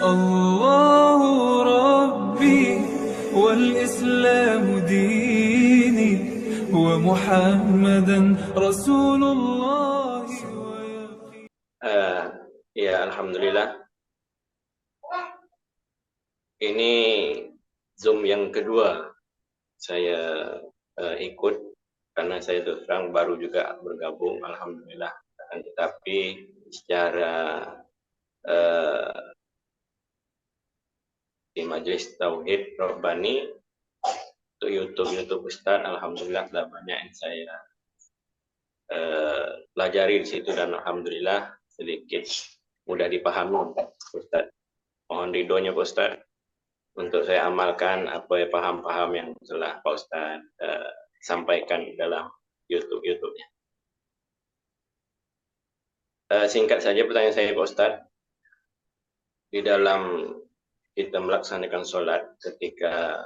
الله ربي والإسلام ديني ومحمدا رسول الله Ya, alhamdulillah. Ini Zoom yang kedua saya ikut karena saya terus terang baru juga bergabung, alhamdulillah. Tetapi secara di Majelis Tauhid Rabbani untuk YouTube Ustadz, alhamdulillah sudah banyak yang saya pelajari di situ dan alhamdulillah sedikit mudah dipahami Ustadz. Mohon ridhonya Pak Ustadz untuk saya amalkan apa ya paham-paham yang telah Pak Ustadz sampaikan dalam YouTube-nya. Singkat saja pertanyaan saya Pak Ustadz, di dalam kita melaksanakan sholat ketika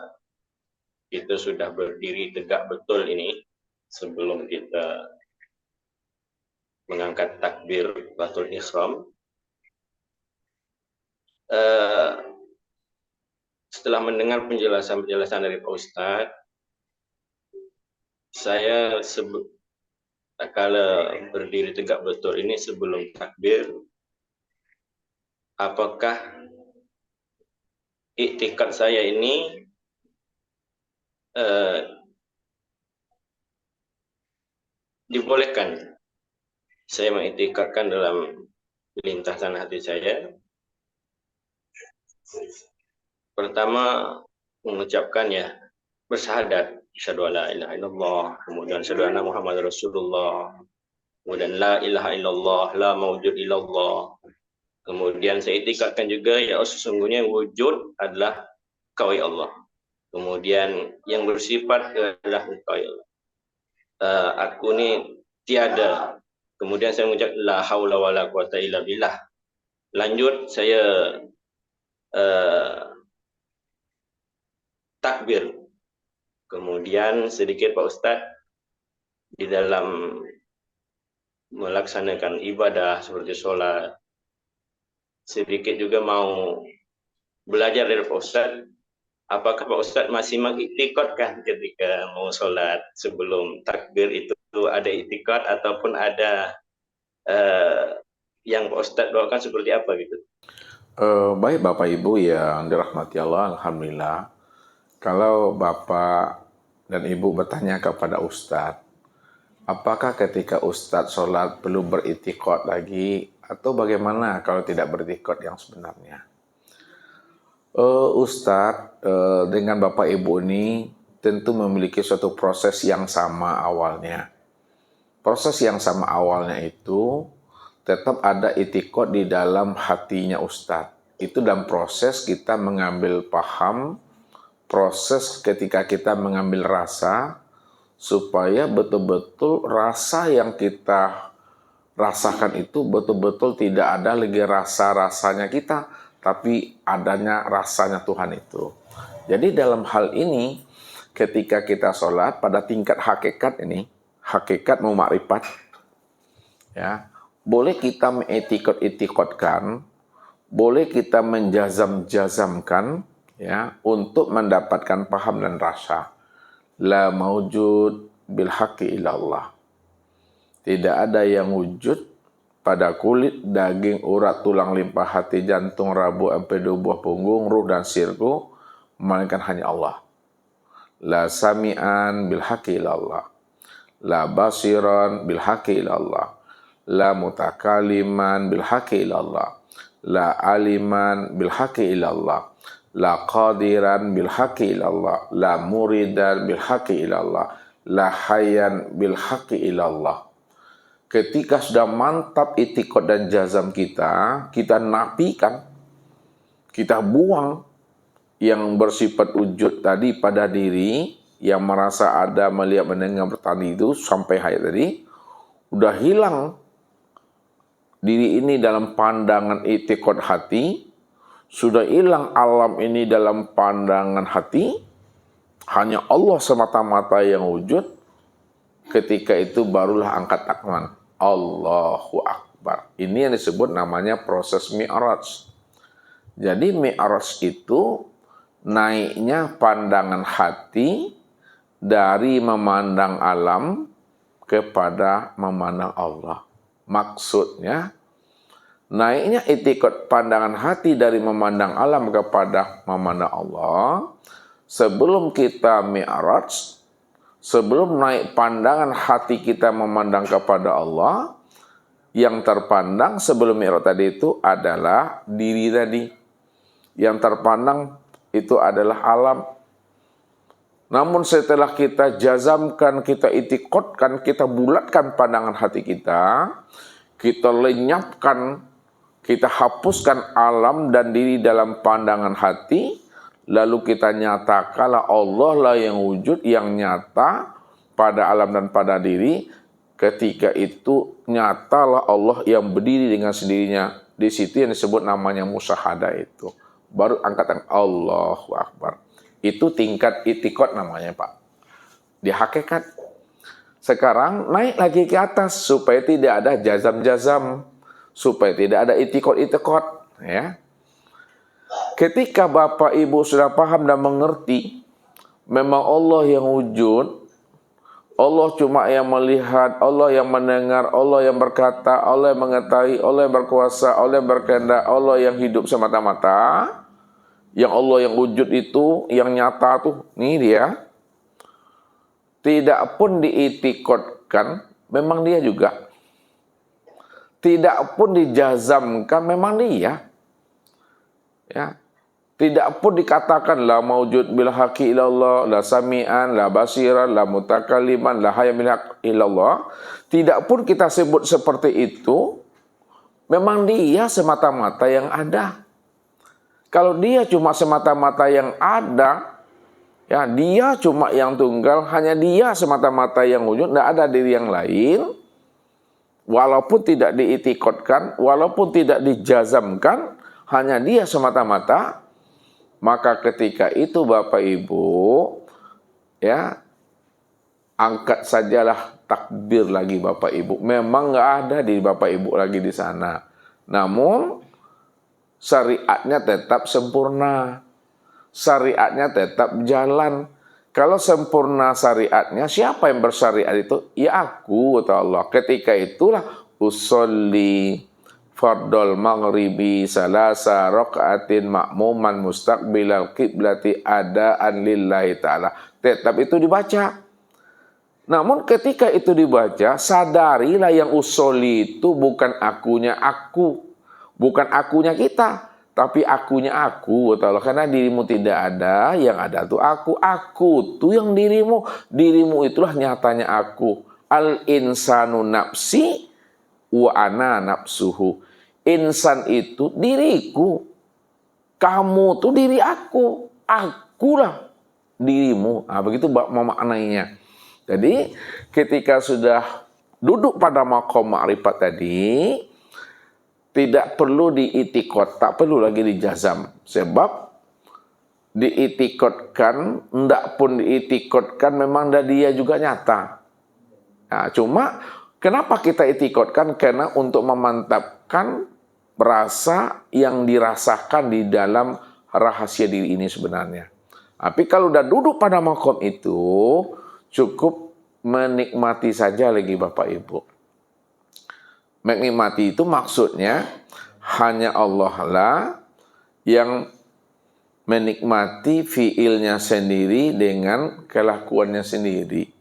kita sudah berdiri tegak betul ini sebelum kita mengangkat takbir batul ihram, setelah mendengar penjelasan dari Pak Ustadz, saya kala berdiri tegak betul ini sebelum takbir, apakah iktikad saya ini dibolehkan saya mengiktikadkan dalam lintasan hati saya? Pertama, mengucapkan ya bersyahadat asyhadu alla ilaha illallah, kemudian asyhadu anna Muhammad Rasulullah, kemudian la ilaha illallah, la maujud illallah. Kemudian saya iktikadkan juga ya sesungguhnya wujud adalah Engkau ya Allah. Kemudian yang bersifat adalah Engkau ya Allah. Aku ini tiada. Kemudian saya mengucap la haula wala quwata illa billah. Lanjut saya takbir. Kemudian sedikit Pak Ustadz di dalam melaksanakan ibadah seperti sholat, sedikit juga mau belajar dari Pak Ustadz. Apakah Pak Ustadz masih mengiktikadkan ketika mau sholat sebelum takbir itu ada iktikad ataupun ada yang Pak Ustadz doakan seperti apa gitu? Baik Bapak Ibu yang dirahmati Allah, alhamdulillah. Kalau Bapak dan Ibu bertanya kepada Ustadz, apakah ketika Ustadz sholat perlu beritikad lagi atau bagaimana kalau tidak beritikad yang sebenarnya? Ustadz dengan Bapak Ibu ini tentu memiliki suatu proses yang sama awalnya. Proses yang sama awalnya itu tetap ada itikad di dalam hatinya Ustadz. Itu dalam proses kita mengambil paham, proses ketika kita mengambil rasa, supaya betul-betul rasa yang kita rasakan itu betul-betul tidak ada lagi rasa-rasanya kita, tapi adanya rasanya Tuhan itu. Jadi dalam hal ini, ketika kita sholat pada tingkat hakikat ini, hakikat mau makrifat, ya, boleh kita mengetikot-etikotkan, boleh kita menjazam-jazamkan, ya, untuk mendapatkan paham dan rasa. La maujud bil haqqi illallah. Tidak ada yang wujud pada kulit, daging, urat, tulang, limpa, hati, jantung, rabu, empedu, buah punggung, ruh, dan sirku, melainkan hanya Allah. La sami'an bil haqqi illallah. La basiran bil haqqi illallah. La mutakaliman bil haqqi illallah. La aliman bil haqqi illallah. La qadiran bil haqqi illallah. La muridan bil haqqi illallah. La hayyan bil haqqi illallah. Ketika sudah mantap itikad dan jazam kita nafikan, kita buang yang bersifat wujud tadi pada diri, yang merasa ada, melihat, mendengar, bertani itu sampai hayat tadi, udah hilang diri ini dalam pandangan itikad hati, sudah hilang alam ini dalam pandangan hati, hanya Allah semata-mata yang wujud. Ketika itu barulah angkat tangan, Allahu Akbar. Ini yang disebut namanya proses Mi'raj. Jadi Mi'raj itu naiknya pandangan hati dari memandang alam kepada memandang Allah. Maksudnya, naiknya itikad pandangan hati dari memandang alam kepada memandang Allah. Sebelum kita Mi'raj, sebelum naik pandangan hati kita memandang kepada Allah, yang terpandang sebelum Mi'raj tadi itu adalah diri tadi. Yang terpandang itu adalah alam. Namun setelah kita jazamkan, kita itikadkan, kita bulatkan pandangan hati kita lenyapkan, kita hapuskan alam dan diri dalam pandangan hati, lalu kita nyatakanlah Allah lah yang wujud, yang nyata pada alam dan pada diri. Ketika itu nyatalah Allah yang berdiri dengan sendirinya. Di situ yang disebut namanya musyahadah itu. Baru angkatan Allahu Akbar. Itu tingkat itikad namanya, Pak. Di hakikat. Sekarang naik lagi ke atas supaya tidak ada jazam-jazam, supaya tidak ada itikad-itikad, ya. Ketika Bapak Ibu sudah paham dan mengerti, memang Allah yang wujud, Allah cuma yang melihat, Allah yang mendengar, Allah yang berkata, Allah yang mengetahui, Allah yang berkuasa, Allah yang berkehendak, Allah yang hidup semata-mata. Yang Allah yang wujud itu, yang nyata tuh, ini dia. Tidak pun diitikadkan, memang dia juga. Tidak pun dijazamkan, memang dia. Ya. Tidak pun dikatakan la maujud bil haqi illallah, la sami'an, la basiran, la mutakaliman, la hayyan bil haqi illallah. Tidak pun kita sebut seperti itu, memang dia semata-mata yang ada. Kalau dia cuma semata-mata yang ada, ya dia cuma yang tunggal, hanya dia semata-mata yang wujud, tidak ada diri yang lain, walaupun tidak diitikadkan, walaupun tidak dijazamkan, hanya dia semata-mata, maka ketika itu Bapak Ibu, ya angkat sajalah takbir lagi Bapak Ibu. Memang nggak ada di Bapak Ibu lagi di sana. Namun syariatnya tetap sempurna. Syariatnya tetap jalan. Kalau sempurna syariatnya, siapa yang bersyariat itu? Ya aku, kata Allah. Ketika itulah usolli fardol maghribi salasa rakaatin ma'muman mustaqbilal qiblati adaan lillahi ta'ala. Tetap itu dibaca. Namun ketika itu dibaca, sadarilah yang usolli itu bukan akunya aku. Bukan akunya kita, tapi akunya aku. Karena dirimu tidak ada, yang ada tuh aku. Aku tuh yang dirimu. Dirimu itulah nyatanya aku. Al-insanu nafsi wa ana nafsuhu. Insan itu diriku. Kamu tuh diri aku. Akulah dirimu. Nah, begitu memaknainya. Jadi ketika sudah duduk pada maqam ma'rifat tadi, tidak perlu diitikad, tak perlu lagi dijazam. Sebab diitikadkan, ndak pun diitikadkan, memang dia juga nyata. Nah, cuma kenapa kita itikadkan? Karena untuk memantapkan rasa yang dirasakan di dalam rahasia diri ini sebenarnya. Tapi kalau udah duduk pada maqam itu, cukup menikmati saja lagi Bapak Ibu. Menikmati itu maksudnya hanya Allah lah yang menikmati fiilnya sendiri dengan kelakuannya sendiri.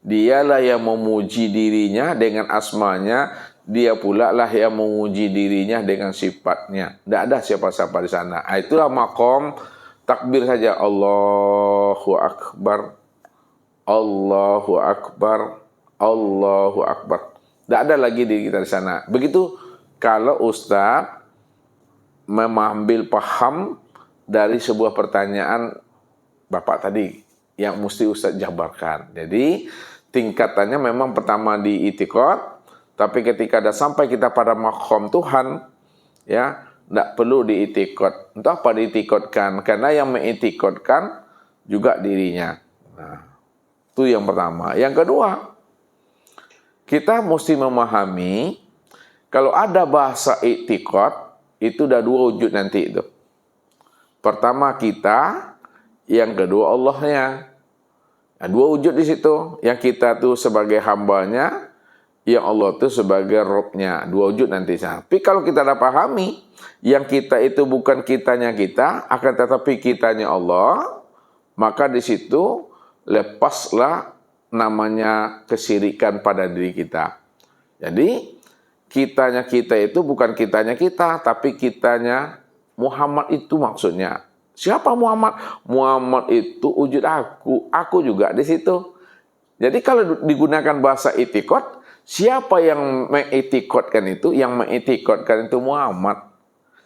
Dialah yang memuji dirinya dengan asmanya, dia pula lah yang memuji dirinya dengan sifatnya. Tidak ada siapa-siapa di sana. Itulah makom takbir saja. Allahu Akbar, Allahu Akbar, Allahu Akbar. Tidak ada lagi diri kita di sana. Begitu kalau Ustaz mengambil paham dari sebuah pertanyaan Bapak tadi yang mesti Ustaz jabarkan. Jadi tingkatannya memang pertama di itikad, tapi ketika ada sampai kita pada maqam Tuhan, ya tidak perlu diitikad. Entah apa diitikadkan, karena yang mengitikadkan juga dirinya. Nah, itu yang pertama. Yang kedua, kita mesti memahami kalau ada bahasa i'tiqad itu udah dua wujud nanti itu. Pertama kita, yang kedua Allahnya. Nah, dua wujud di situ. Yang kita tuh sebagai hambanya, yang Allah tuh sebagai Robnya. Dua wujud nanti. Tapi kalau kita dah pahami, yang kita itu bukan kitanya kita, akan tetapi kitanya Allah, maka di situ lepaslah namanya kesyirikan pada diri kita. Jadi kitanya kita itu bukan kitanya kita, tapi kitanya Muhammad itu maksudnya. Siapa Muhammad? Muhammad itu wujud aku juga di situ. Jadi kalau digunakan bahasa itikad, siapa yang mengitikadkan itu? Yang mengitikadkan itu Muhammad.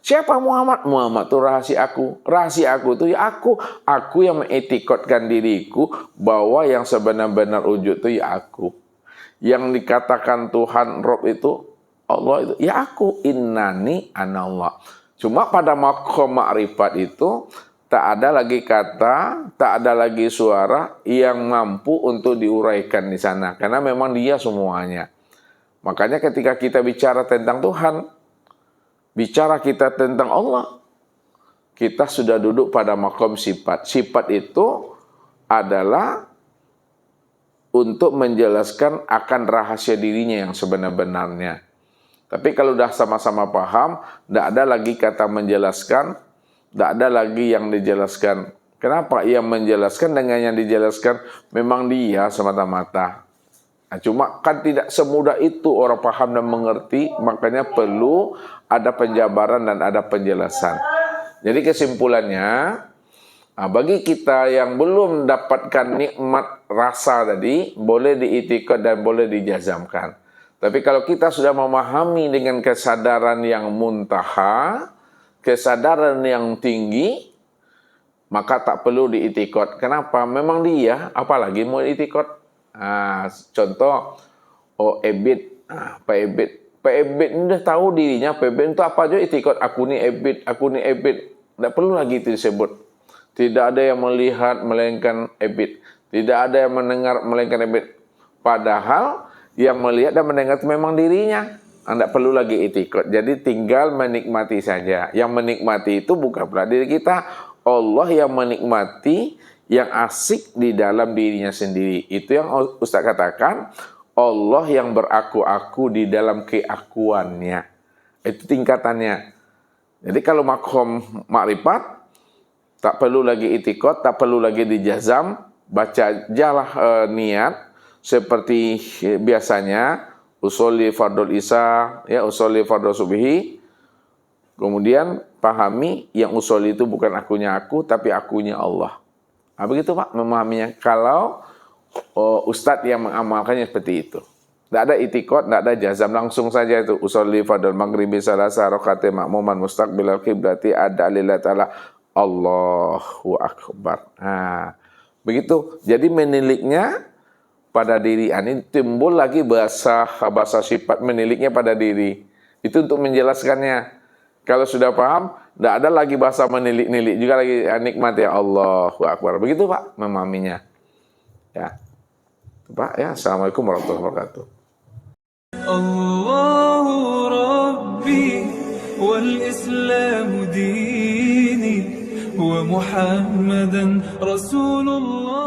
Siapa Muhammad? Muhammad itu rahasia aku. Rahasia aku itu ya aku. Aku yang mengitikadkan diriku bahwa yang sebenar-benar wujud itu ya aku. Yang dikatakan Tuhan Rob itu Allah itu ya aku. Innani anallah. Cuma pada maqam ma'rifat itu tak ada lagi kata, tak ada lagi suara yang mampu untuk diuraikan di sana. Karena memang dia semuanya. Makanya ketika kita bicara tentang Tuhan, bicara kita tentang Allah, kita sudah duduk pada maqam sifat. Sifat itu adalah untuk menjelaskan akan rahasia dirinya yang sebenar-benarnya. Tapi kalau sudah sama-sama paham, tidak ada lagi kata menjelaskan, tidak ada lagi yang dijelaskan. Kenapa? Yang menjelaskan dengan yang dijelaskan memang dia semata-mata. Nah, cuma kan tidak semudah itu orang paham dan mengerti, makanya perlu ada penjabaran dan ada penjelasan. Jadi kesimpulannya, bagi kita yang belum dapatkan nikmat rasa tadi, boleh diitikad dan boleh dijazamkan. Tapi kalau kita sudah memahami dengan kesadaran yang muntaha, kesadaran yang tinggi, maka tak perlu diitikad. Kenapa? Memang dia, apalagi mau diitikad. Contoh, Ebit, Pak Ebit. Pak Ebit ini udah tahu dirinya, Pak Ebit itu apa aja itikad. Aku ni Ebit, aku ni Ebit. Tidak perlu lagi itu disebut. Tidak ada yang melihat melainkan Ebit. Tidak ada yang mendengar melainkan Ebit. Padahal yang melihat dan mendengar itu memang dirinya. Anda perlu lagi itikad. Jadi tinggal menikmati saja. Yang menikmati itu bukan pula diri kita. Allah yang menikmati, yang asik di dalam dirinya sendiri. Itu yang Ustaz katakan. Allah yang beraku-aku di dalam keakuannya. Itu tingkatannya. Jadi kalau maqam makrifat, tak perlu lagi itikad, tak perlu lagi dijazam. Baca ajalah niat. Seperti biasanya, usolli fardul isya, ya usolli fardul subhi. Kemudian pahami yang usolli itu bukan akunya aku, tapi akunya Allah. Nah, begitu Pak memahaminya. Kalau ustadz yang mengamalkannya seperti itu. Tidak ada itikad, tidak ada jazam, langsung saja itu usolli fardul maghribi salasa rakaat ma'muman mustaqbilal qiblati ada lillahi ta'ala Allahu akbar. Nah, begitu. Jadi meniliknya pada diri. Ini timbul lagi bahasa sifat meniliknya pada diri. Itu untuk menjelaskannya. Kalau sudah paham, tidak ada lagi bahasa menilik-nilik. Juga lagi nikmati Allahu Akbar. Begitu Pak memahaminya. Ya. Pak ya. Assalamualaikum warahmatullahi wabarakatuh. Allahu Rabbi wal Islamu dini wa Muhammadan Rasulullah.